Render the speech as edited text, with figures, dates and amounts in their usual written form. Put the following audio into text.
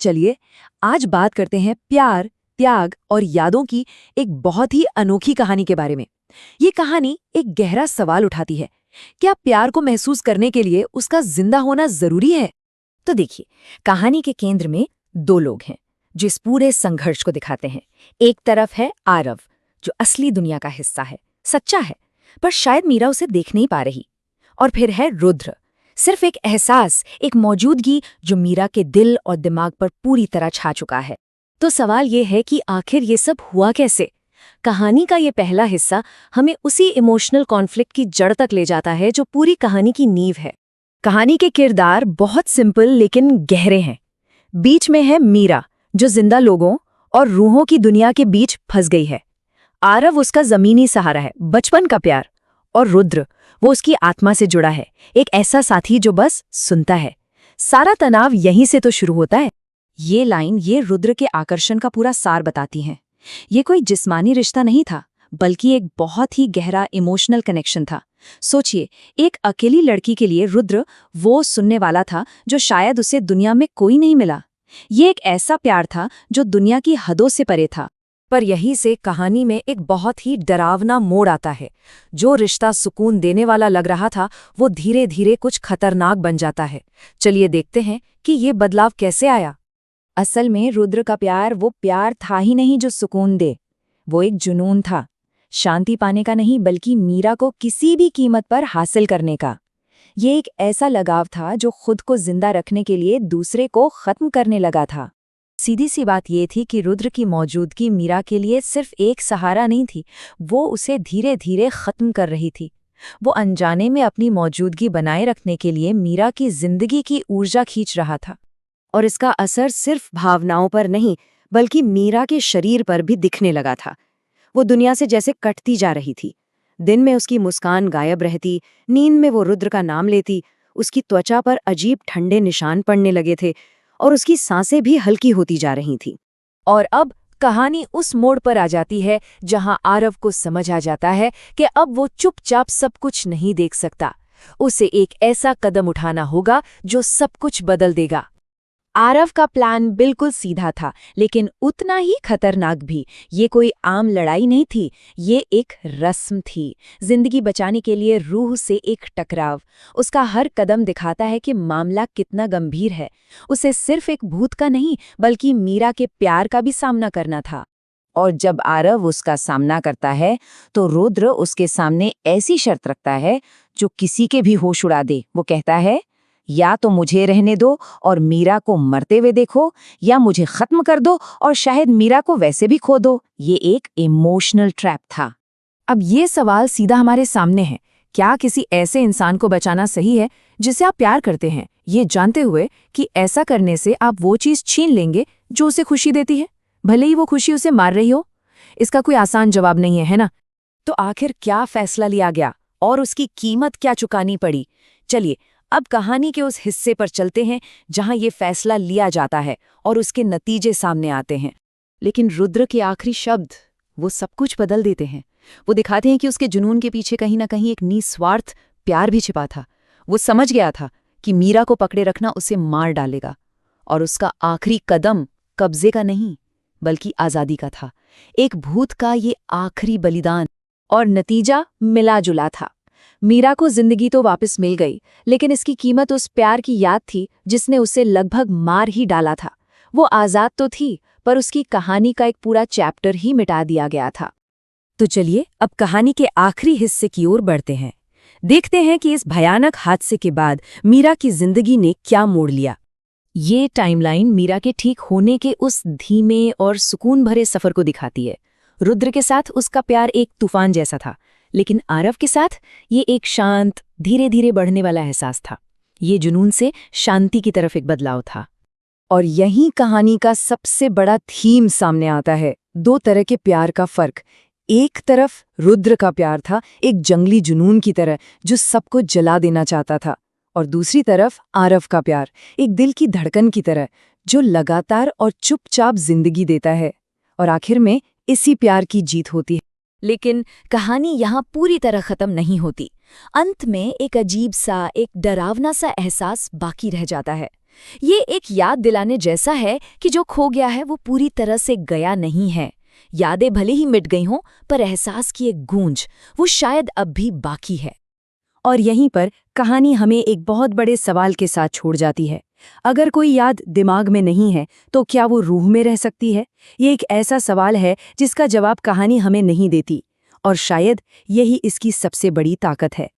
चलिए आज बात करते हैं प्यार, त्याग और यादों की एक बहुत ही अनोखी कहानी के बारे में। ये कहानी एक गहरा सवाल उठाती है, क्या प्यार को महसूस करने के लिए उसका जिंदा होना जरूरी है? तो देखिए, कहानी के केंद्र में दो लोग हैं जो इस पूरे संघर्ष को दिखाते हैं। एक तरफ है आरव, जो असली दुनिया का हिस्सा है, सच्चा है, पर शायद मीरा उसे देख नहीं पा रही। और फिर है रुद्र, सिर्फ एक एहसास, एक मौजूदगी जो मीरा के दिल और दिमाग पर पूरी तरह छा चुका है। तो सवाल ये है कि आखिर ये सब हुआ कैसे? कहानी का ये पहला हिस्सा हमें उसी इमोशनल कॉन्फ्लिक्ट की जड़ तक ले जाता है जो पूरी कहानी की नींव है। कहानी के किरदार बहुत सिंपल लेकिन गहरे हैं। बीच में है मीरा, जो जिंदा लोगों और रूहों की दुनिया के बीच फंस गई है। आरव उसका जमीनी सहारा है, बचपन का प्यार। और रुद्र, वो उसकी आत्मा से जुड़ा है, एक ऐसा साथी जो बस सुनता है। सारा तनाव यहीं से तो शुरू होता है। ये लाइन ये रुद्र के आकर्षण का पूरा सार बताती हैं। ये कोई जिस्मानी रिश्ता नहीं था, बल्कि एक बहुत ही गहरा इमोशनल कनेक्शन था। सोचिए, एक अकेली लड़की के लिए रुद्र वो सुनने वाला था जो शायद उसे दुनिया में कोई नहीं मिला। ये एक ऐसा प्यार था जो दुनिया की हदों से परे था। पर यहीं से कहानी में एक बहुत ही डरावना मोड़ आता है। जो रिश्ता सुकून देने वाला लग रहा था, वो धीरे धीरे कुछ खतरनाक बन जाता है। चलिए देखते हैं कि ये बदलाव कैसे आया। असल में रुद्र का प्यार वो प्यार था ही नहीं जो सुकून दे। वो एक जुनून था, शांति पाने का नहीं, बल्कि मीरा को किसी भी कीमत पर हासिल करने का। ये एक ऐसा लगाव था जो खुद को जिंदा रखने के लिए दूसरे को खत्म करने लगा था। सीधी सी बात ये थी कि रुद्र की मौजूदगी मीरा के लिए सिर्फ एक सहारा नहीं थी, वो उसे धीरे धीरे खत्म कर रही थी। वो अनजाने में अपनी मौजूदगी बनाए रखने के लिए मीरा की जिंदगी की ऊर्जा खींच रहा था। और इसका असर सिर्फ भावनाओं पर नहीं, बल्कि मीरा के शरीर पर भी दिखने लगा था। वो दुनिया से जैसे कटती जा रही थी। दिन में उसकी मुस्कान गायब रहती, नींद में वो रुद्र का नाम लेती, उसकी त्वचा पर अजीब ठंडे निशान पड़ने लगे थे और उसकी सांसें भी हल्की होती जा रही थीं। और अब कहानी उस मोड़ पर आ जाती है जहां आरव को समझ आ जाता है कि अब वो चुपचाप सब कुछ नहीं देख सकता। उसे एक ऐसा कदम उठाना होगा जो सब कुछ बदल देगा। आरव का प्लान बिल्कुल सीधा था, लेकिन उतना ही खतरनाक भी। ये कोई आम लड़ाई नहीं थी, ये एक रस्म थी। जिंदगी बचाने के लिए रूह से एक टकराव। उसका हर कदम दिखाता है कि मामला कितना गंभीर है। उसे सिर्फ एक भूत का नहीं, बल्कि मीरा के प्यार का भी सामना करना था। और जब आरव उसका सामना करता है, तो रुद्र उसके सामने ऐसी शर्त रखता है जो किसी के भी होश उड़ा दे। वो कहता है, या तो मुझे रहने दो और मीरा को मरते हुए देखो, या मुझे खत्म कर दो और शायद मीरा को वैसे भी खो दो। ये एक इमोशनल ट्रैप था। अब ये सवाल सीधा हमारे सामने है, क्या किसी ऐसे इंसान को बचाना सही है जिसे आप प्यार करते हैं, ये जानते हुए कि ऐसा करने से आप वो चीज छीन लेंगे जो उसे खुशी देती है, भले ही वो खुशी उसे मार रही हो? इसका कोई आसान जवाब नहीं है, है ना? तो आखिर क्या फैसला लिया गया और उसकी कीमत क्या चुकानी पड़ी? चलिए अब कहानी के उस हिस्से पर चलते हैं जहां ये फैसला लिया जाता है और उसके नतीजे सामने आते हैं। लेकिन रुद्र के आखिरी शब्द वो सब कुछ बदल देते हैं। वो दिखाते हैं कि उसके जुनून के पीछे कहीं ना कहीं एक निस्वार्थ प्यार भी छिपा था। वो समझ गया था कि मीरा को पकड़े रखना उसे मार डालेगा, और उसका आखिरी कदम कब्जे का नहीं, बल्कि आजादी का था। एक भूत का ये आखिरी बलिदान। और नतीजा मिला जुला था। मीरा को जिंदगी तो वापस मिल गई, लेकिन इसकी कीमत उस प्यार की याद थी जिसने उसे लगभग मार ही डाला था। वो आजाद तो थी, पर उसकी कहानी का एक पूरा चैप्टर ही मिटा दिया गया था। तो चलिए अब कहानी के आखिरी हिस्से की ओर बढ़ते हैं। देखते हैं कि इस भयानक हादसे के बाद मीरा की जिंदगी ने क्या मोड़ लिया। ये टाइमलाइन मीरा के ठीक होने के उस धीमे और सुकून भरे सफर को दिखाती है। रुद्र के साथ उसका प्यार एक तूफान जैसा था, लेकिन आरव के साथ ये एक शांत, धीरे धीरे बढ़ने वाला एहसास था। ये जुनून से शांति की तरफ एक बदलाव था। और यहीं कहानी का सबसे बड़ा थीम सामने आता है, दो तरह के प्यार का फर्क। एक तरफ रुद्र का प्यार था, एक जंगली जुनून की तरह जो सबको जला देना चाहता था, और दूसरी तरफ आरव का प्यार, एक दिल की धड़कन की तरह जो लगातार और चुपचाप जिंदगी देता है। और आखिर में इसी प्यार की जीत होती है। लेकिन कहानी यहाँ पूरी तरह खत्म नहीं होती। अंत में एक अजीब सा, एक डरावना सा एहसास बाकी रह जाता है। ये एक याद दिलाने जैसा है कि जो खो गया है वो पूरी तरह से गया नहीं है। यादें भले ही मिट गई हों, पर एहसास की एक गूंज वो शायद अब भी बाकी है। और यहीं पर कहानी हमें एक बहुत बड़े सवाल के साथ छोड़ जाती है। अगर कोई याद दिमाग में नहीं है तो क्या वो रूह में रह सकती है? ये एक ऐसा सवाल है जिसका जवाब कहानी हमें नहीं देती, और शायद यही इसकी सबसे बड़ी ताकत है।